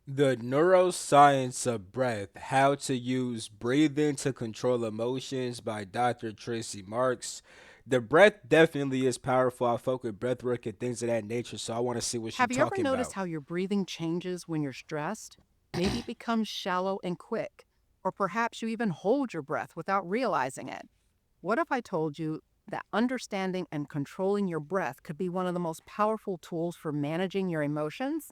The Neuroscience of Breath: How to Use Breathing to Control Emotions by Dr. Tracy Marks. The breath definitely is powerful. I fuck with breathwork and things of that nature, so I want to see what she's Have you ever talking noticed about. how your breathing changes when you're stressed? Maybe it becomes shallow and quick, or perhaps you even hold your breath without realizing it. What if I told you that understanding and controlling your breath could be one of the most powerful tools for managing your emotions?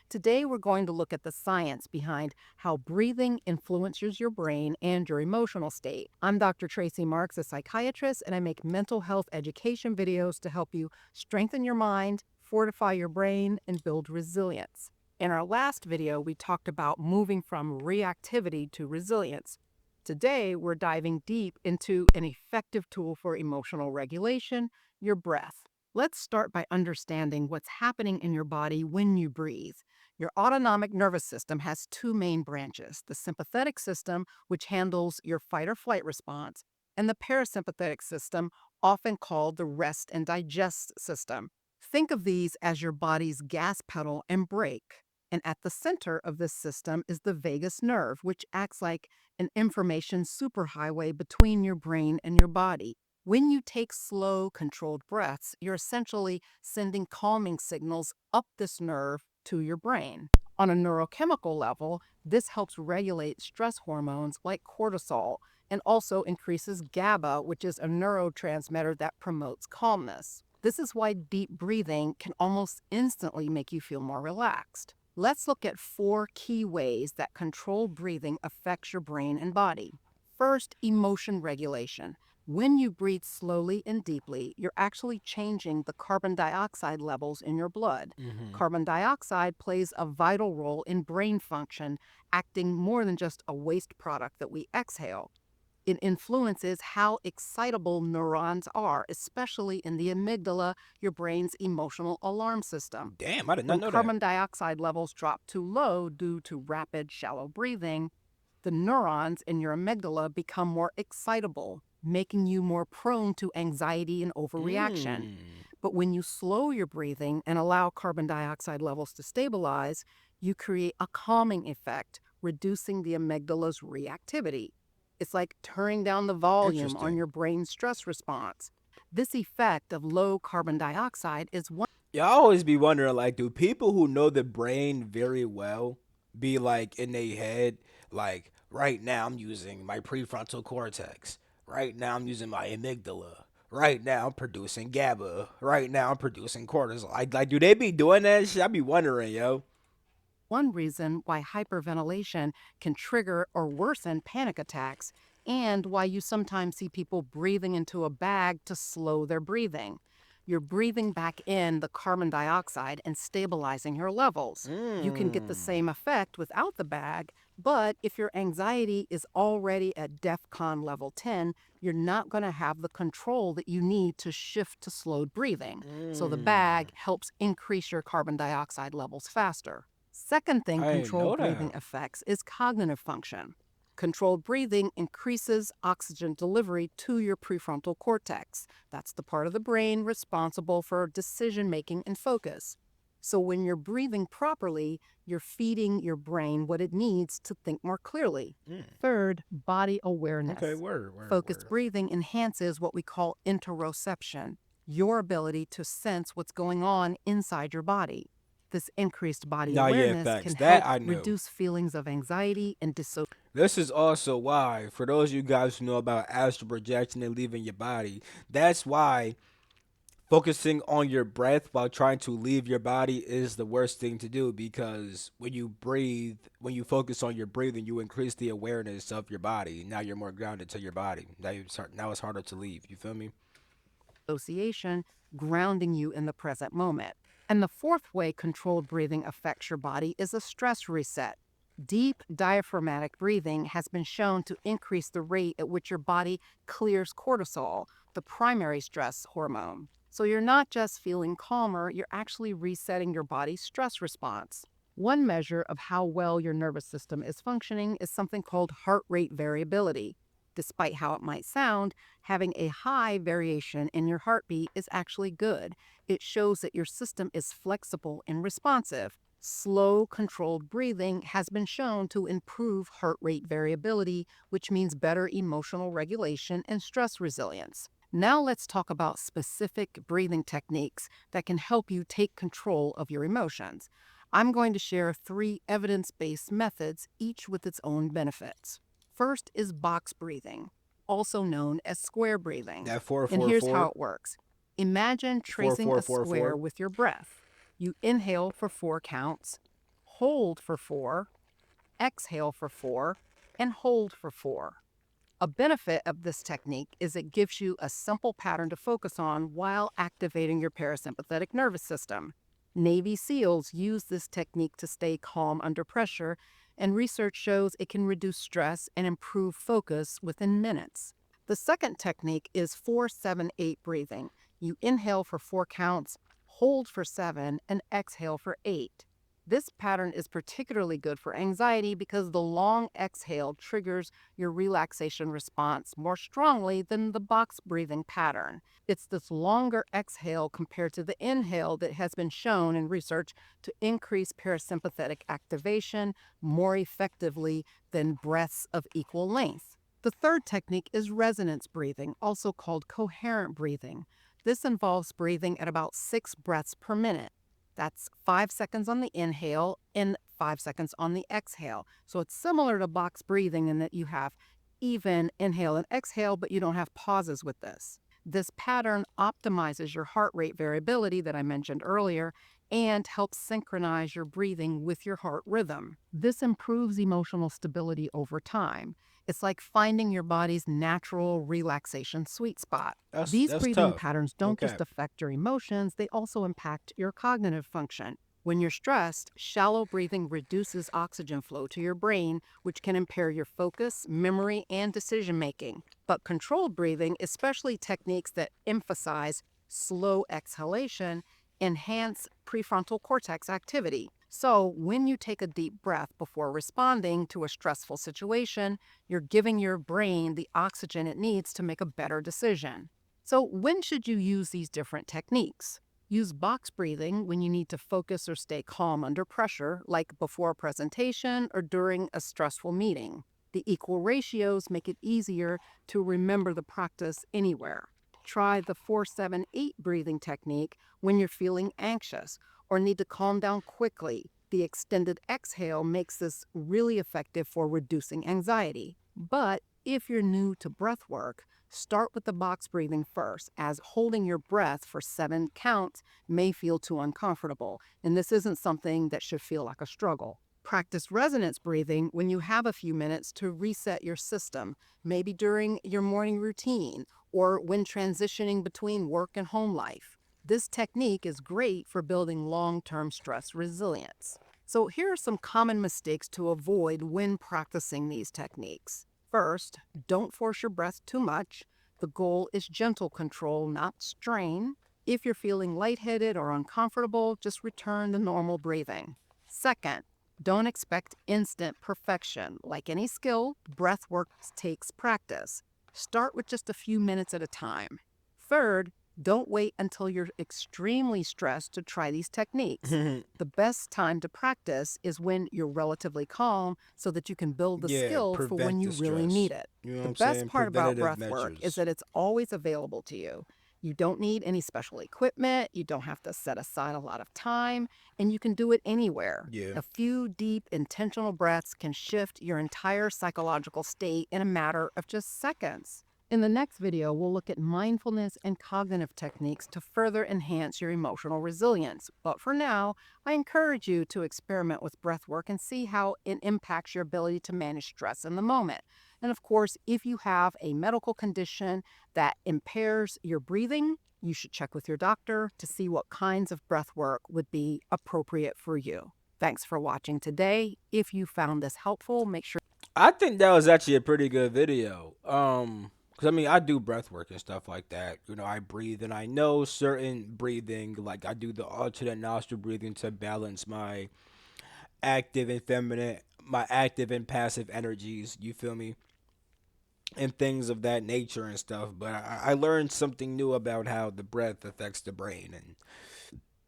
Today, we're going to look at the science behind how breathing influences your brain and your emotional state. I'm Dr. Tracy Marks, a psychiatrist, and I make mental health education videos to help you strengthen your mind, fortify your brain, and build resilience. In our last video, we talked about moving from reactivity to resilience. Today, we're diving deep into an effective tool for emotional regulation, your breath. Let's start by understanding what's happening in your body when you breathe. Your autonomic nervous system has two main branches: the sympathetic system, which handles your fight or flight response, and the parasympathetic system, often called the rest and digest system. Think of these as your body's gas pedal and brake. And at the center of this system is the vagus nerve, which acts like an information superhighway between your brain and your body. When you take slow, controlled breaths, you're essentially sending calming signals up this nerve to your brain. On a neurochemical level, this helps regulate stress hormones like cortisol and also increases GABA, which is a neurotransmitter that promotes calmness. This is why deep breathing can almost instantly make you feel more relaxed. Let's look at four key ways that controlled breathing affects your brain and body. First, emotion regulation. When you breathe slowly and deeply, you're actually changing the carbon dioxide levels in your blood. Hmm. Carbon dioxide plays a vital role in brain function, acting more than just a waste product that we exhale. It influences how excitable neurons are, especially in the amygdala, your brain's emotional alarm system. Damn, I did not When know that. carbon dioxide levels drop too low due to rapid, shallow breathing, the neurons in your amygdala become more excitable, making you more prone to anxiety and overreaction. Mm. But when you slow your breathing and allow carbon dioxide levels to stabilize, you create a calming effect, reducing the amygdala's reactivity. It's like turning down the volume on Interesting. your brain's stress response. This effect of low carbon dioxide is one. Yeah, I always be wondering, like, do people who know the brain very well be like in their head, like, right now I'm using my prefrontal cortex. Right now I'm using my amygdala. Right now I'm producing GABA. Right now I'm producing cortisol. Like, do they be doing that shit? I be wondering, yo. One reason why hyperventilation can trigger or worsen panic attacks, and why you sometimes see people breathing into a bag to slow their breathing. You're breathing back in the carbon dioxide and stabilizing your levels. You can get the Mm. same effect without the bag, but if your anxiety is already at DEFCON level 10, you're not going to have the control that you need to shift to slowed breathing. So the Mm. bag helps increase your carbon dioxide levels faster. Second thing I didn't know controlled breathing that. affects is cognitive function. Controlled breathing increases oxygen delivery to your prefrontal cortex. That's the part of the brain responsible for decision making and focus. So, when you're breathing properly, you're feeding your brain what it needs to think more clearly. Mm. Third, body Okay, awareness. word, word, Focused word. breathing enhances what we call interoception, your ability to sense what's going on inside your body. This increased body Nah, yeah, awareness facts. can That help I knew. reduce feelings of anxiety and dissociation. This is also why, for those of you guys who know about astral projection and leaving your body, that's why focusing on your breath while trying to leave your body is the worst thing to do, because when you breathe, when you focus on your breathing, you increase the awareness of your body. Now you're more grounded to your body. Now it's harder to leave. You feel me? Association, grounding you in the present moment. And the fourth way controlled breathing affects your body is a stress reset. Deep diaphragmatic breathing has been shown to increase the rate at which your body clears cortisol, the primary stress hormone. So you're not just feeling calmer, you're actually resetting your body's stress response. One measure of how well your nervous system is functioning is something called heart rate variability. Despite how it might sound, having a high variation in your heartbeat is actually good. It shows that your system is flexible and responsive. Slow, controlled breathing has been shown to improve heart rate variability, which means better emotional regulation and stress resilience. Now, let's talk about specific breathing techniques that can help you take control of your emotions. I'm going to share three evidence based methods, each with its own benefits. First is box breathing, also known as square breathing. That four And four here's how four it works. Imagine four tracing four a four square four. with your breath. You inhale for 4 counts, hold for 4, exhale for 4, and hold for 4. A benefit of this technique is it gives you a simple pattern to focus on while activating your parasympathetic nervous system. Navy SEALs use this technique to stay calm under pressure, and research shows it can reduce stress and improve focus within minutes. The second technique is 4-7-8 breathing. You inhale for 4 counts, hold for 7, and exhale for 8. This pattern is particularly good for anxiety because the long exhale triggers your relaxation response more strongly than the box breathing pattern. It's this longer exhale compared to the inhale that has been shown in research to increase parasympathetic activation more effectively than breaths of equal length. The third technique is resonance breathing, also called coherent breathing. This involves breathing at about 6 breaths per minute. That's 5 seconds on the inhale and 5 seconds on the exhale. So it's similar to box breathing in that you have even inhale and exhale, but you don't have pauses with this. This pattern optimizes your heart rate variability that I mentioned earlier and helps synchronize your breathing with your heart rhythm. This improves emotional stability over time. It's like finding your body's natural relaxation sweet spot. These That's breathing tough. patterns No don't just cap. affect your emotions, they also impact your cognitive function. When you're stressed, shallow breathing reduces oxygen flow to your brain, which can impair your focus, memory, and decision making. But controlled breathing, especially techniques that emphasize slow exhalation, enhance prefrontal cortex activity. So, when you take a deep breath before responding to a stressful situation, you're giving your brain the oxygen it needs to make a better decision. So, when should you use these different techniques? Use box breathing when you need to focus or stay calm under pressure, like before a presentation or during a stressful meeting. The equal ratios make it easier to remember the practice anywhere. Try the 4-7-8 breathing technique when you're feeling anxious or need to calm down quickly. The extended exhale makes this really effective for reducing anxiety. But if you're new to breath work, start with the box breathing first, as holding your breath for 7 counts may feel too uncomfortable, and this isn't something that should feel like a struggle. Practice resonance breathing when you have a few minutes to reset your system, maybe during your morning routine or when transitioning between work and home life. This technique is great for building long term stress resilience. So, here are some common mistakes to avoid when practicing these techniques. First, don't force your breath too much. The goal is gentle control, not strain. If you're feeling lightheaded or uncomfortable, just return to normal breathing. Second, don't expect instant perfection. Like any skill, breath work takes practice. Start with just a few minutes at a time. Third, don't wait until you're extremely stressed to try these techniques. The best time to practice is when you're relatively calm so that you can build the Yeah, skill for when prevent you the really stress. need it. You know what The I'm best saying? part about Preventative breath work is measures. that it's always available to you. You don't need any special equipment, you don't have to set aside a lot of time, and you can do it anywhere. Yeah. A few deep, intentional breaths can shift your entire psychological state in a matter of just seconds. In the next video, we'll look at mindfulness and cognitive techniques to further enhance your emotional resilience. But for now, I encourage you to experiment with breath work and see how it impacts your ability to manage stress in the moment. And of course, if you have a medical condition that impairs your breathing, you should check with your doctor to see what kinds of breath work would be appropriate for you. Thanks for watching today. If you found this helpful, make sure. I think that was actually a pretty good video. Cause I mean, I do breath work and stuff like that. You know, I breathe and I know certain breathing, like I do the alternate nostril breathing to balance my active and passive energies. You feel me? And things of that nature and stuff. But I learned something new about how the breath affects the brain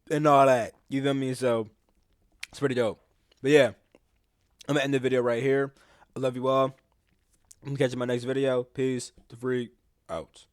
and all that. You feel me? So It's pretty dope. But yeah, I'm gonna end the video right here. I love you all. I'm gonna catch you in my next video. Peace. The freak out.